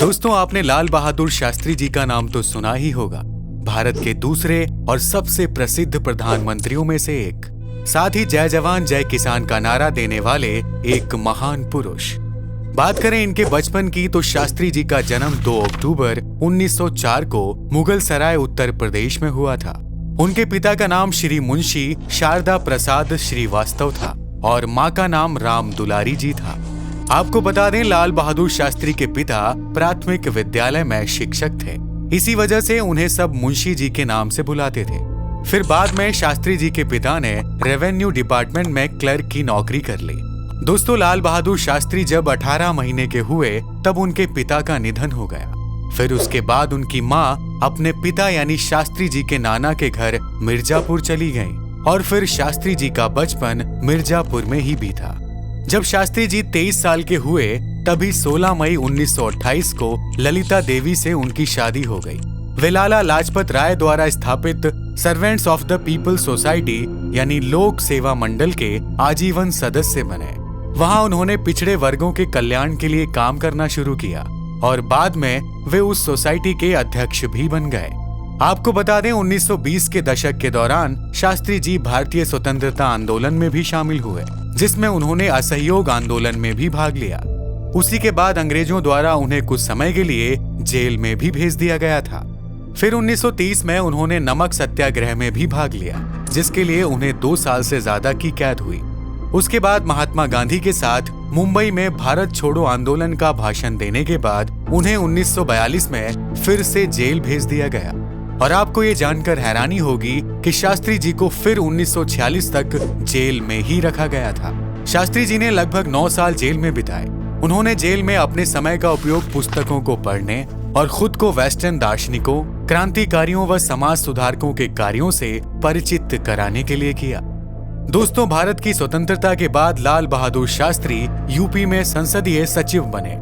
दोस्तों, आपने लाल बहादुर शास्त्री जी का नाम तो सुना ही होगा। भारत के दूसरे और सबसे प्रसिद्ध प्रधानमंत्रियों में से एक, साथ ही जय जवान जय किसान का नारा देने वाले एक महान पुरुष। बात करें इनके बचपन की तो शास्त्री जी का जन्म 2 अक्टूबर 1904 को मुगल सराय उत्तर प्रदेश में हुआ था। उनके पिता का नाम श्री मुंशी शारदा प्रसाद श्रीवास्तव था और माँ का नाम राम दुलारी जी था। आपको बता दें, लाल बहादुर शास्त्री के पिता प्राथमिक विद्यालय में शिक्षक थे। इसी वजह से उन्हें सब मुंशी जी के नाम से बुलाते थे। फिर बाद में शास्त्री जी के पिता ने रेवेन्यू डिपार्टमेंट में क्लर्क की नौकरी कर ली। दोस्तों, लाल बहादुर शास्त्री जब 18 महीने के हुए तब उनके पिता का निधन हो गया। फिर उसके बाद उनकी माँ अपने पिता यानी शास्त्री जी के नाना के घर मिर्जापुर चली गईं और फिर शास्त्री जी का बचपन मिर्जापुर में ही बीता। जब शास्त्री जी 23 साल के हुए तभी 16 मई 1928 को ललिता देवी से उनकी शादी हो गई। वे लाला लाजपत राय द्वारा स्थापित servants of the people society यानी लोक सेवा मंडल के आजीवन सदस्य बने। वहां उन्होंने पिछड़े वर्गों के कल्याण के लिए काम करना शुरू किया और बाद में वे उस सोसाइटी के अध्यक्ष भी बन गए। आपको बता दें, 1920 के दशक के दौरान शास्त्री जी भारतीय स्वतंत्रता आंदोलन में भी शामिल हुए, जिसमें उन्होंने असहयोग आंदोलन में भी भाग लिया। उसी के बाद अंग्रेजों द्वारा उन्हें कुछ समय के लिए जेल में भी भेज दिया गया था। फिर 1930 में उन्होंने नमक सत्याग्रह में भी भाग लिया, जिसके लिए उन्हें 2 साल से ज्यादा की कैद हुई। उसके बाद महात्मा गांधी के साथ मुंबई में भारत छोड़ो आंदोलन का भाषण देने के बाद उन्हें 1942 में फिर से जेल भेज दिया गया। और आपको ये जानकर हैरानी होगी कि शास्त्री जी को फिर 1946 तक जेल में ही रखा गया था। शास्त्री जी ने लगभग 9 साल जेल में बिताए। उन्होंने जेल में अपने समय का उपयोग पुस्तकों को पढ़ने और खुद को वेस्टर्न दार्शनिकों, क्रांतिकारियों व समाज सुधारकों के कार्यों से परिचित कराने के लिए किया। दोस्तों, भारत की स्वतंत्रता के बाद लाल बहादुर शास्त्री यूपी में संसदीय सचिव बने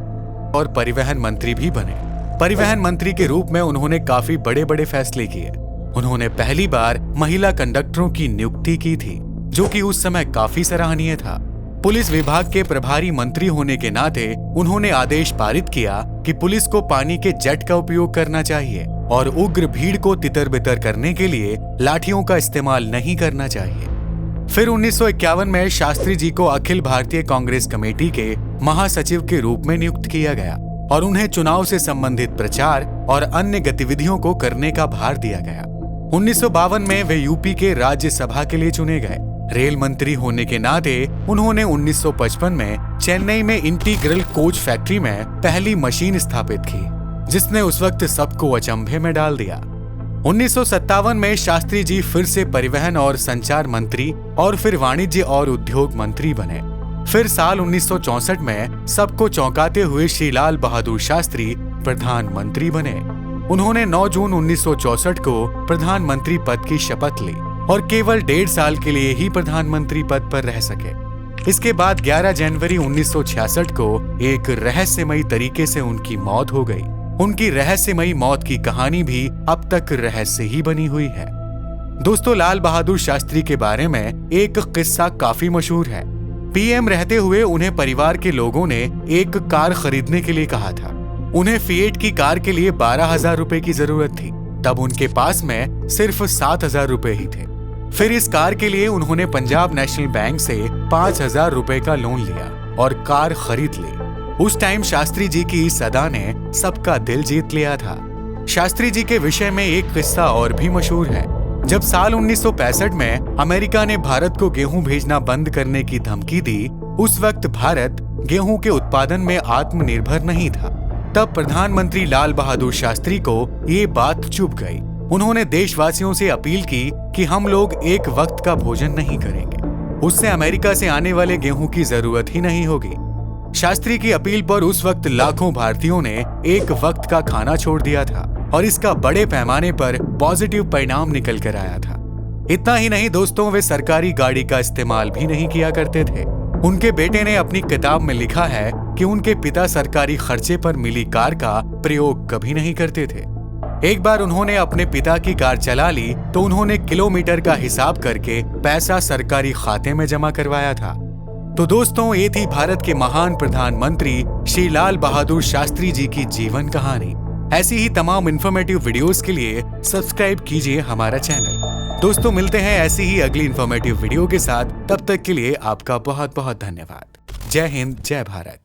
और परिवहन मंत्री भी बने। परिवहन मंत्री के रूप में उन्होंने काफी बड़े बड़े फैसले किए। उन्होंने पहली बार महिला कंडक्टरों की नियुक्ति की थी, जो कि उस समय काफी सराहनीय था। पुलिस विभाग के प्रभारी मंत्री होने के नाते उन्होंने आदेश पारित किया कि पुलिस को पानी के जेट का उपयोग करना चाहिए और उग्र भीड़ को तितर-बितर करने के लिए लाठियों का इस्तेमाल नहीं करना चाहिए। फिर 1951 में शास्त्री जी को अखिल भारतीय कांग्रेस कमेटी के महासचिव के रूप में नियुक्त किया गया और उन्हें चुनाव से संबंधित प्रचार और अन्य गतिविधियों को करने का भार दिया गया। 1952 में वे यूपी के राज्यसभा के लिए चुने गए। रेल मंत्री होने के नाते उन्होंने 1955 में चेन्नई में इंटीग्रल कोच फैक्ट्री में पहली मशीन स्थापित की, जिसने उस वक्त सबको अचंभे में डाल दिया। 1957 में शास्त्री जी फिर से परिवहन और संचार मंत्री और फिर वाणिज्य और उद्योग मंत्री बने। फिर साल 1964 में सबको चौंकाते हुए श्री लाल बहादुर शास्त्री प्रधानमंत्री बने। उन्होंने 9 जून 1964 को प्रधानमंत्री पद की शपथ ली और केवल 1.5 साल के लिए ही प्रधानमंत्री पद पर रह सके। इसके बाद 11 जनवरी 1966 को एक रहस्यमयी तरीके से उनकी मौत हो गई। उनकी रहस्यमयी मौत की कहानी भी अब तक रहस्य ही बनी हुई है। दोस्तों, लाल बहादुर शास्त्री के बारे में एक किस्सा काफी मशहूर है। पीएम रहते हुए उन्हें परिवार के लोगों ने एक कार खरीदने के लिए कहा था। उन्हें फिएट की कार के लिए 12,000 रुपए की जरूरत थी। तब उनके पास में सिर्फ 7,000 रुपए ही थे। फिर इस कार के लिए उन्होंने पंजाब नेशनल बैंक से 5,000 रुपए का लोन लिया और कार खरीद ली। उस टाइम शास्त्री जी की इस अदा ने सबका दिल जीत लिया था। शास्त्री जी के विषय में एक किस्सा और भी मशहूर है। जब साल 1965 में अमेरिका ने भारत को गेहूं भेजना बंद करने की धमकी दी, उस वक्त भारत गेहूं के उत्पादन में आत्मनिर्भर नहीं था। तब प्रधानमंत्री लाल बहादुर शास्त्री को ये बात चुभ गई। उन्होंने देशवासियों से अपील की कि हम लोग एक वक्त का भोजन नहीं करेंगे, उससे अमेरिका से आने वाले गेहूं की जरूरत ही नहीं होगी। शास्त्री की अपील पर उस वक्त लाखों भारतीयों ने एक वक्त का खाना छोड़ दिया था और इसका बड़े पैमाने पर पॉजिटिव परिणाम निकल कर आया था। इतना ही नहीं दोस्तों, वे सरकारी गाड़ी का इस्तेमाल भी नहीं किया करते थे। उनके बेटे ने अपनी किताब में लिखा है कि उनके पिता सरकारी खर्चे पर मिली कार का प्रयोग कभी नहीं करते थे। एक बार उन्होंने अपने पिता की कार चला ली तो उन्होंने किलोमीटर का हिसाब करके पैसा सरकारी खाते में जमा करवाया था। तो दोस्तों, ये थी भारत के महान प्रधानमंत्री श्री लाल बहादुर शास्त्री जी की जीवन कहानी। ऐसी ही तमाम इंफॉर्मेटिव वीडियोस के लिए सब्सक्राइब कीजिए हमारा चैनल। दोस्तों, मिलते हैं ऐसी ही अगली इंफॉर्मेटिव वीडियो के साथ। तब तक के लिए आपका बहुत बहुत धन्यवाद। जय हिंद, जय भारत।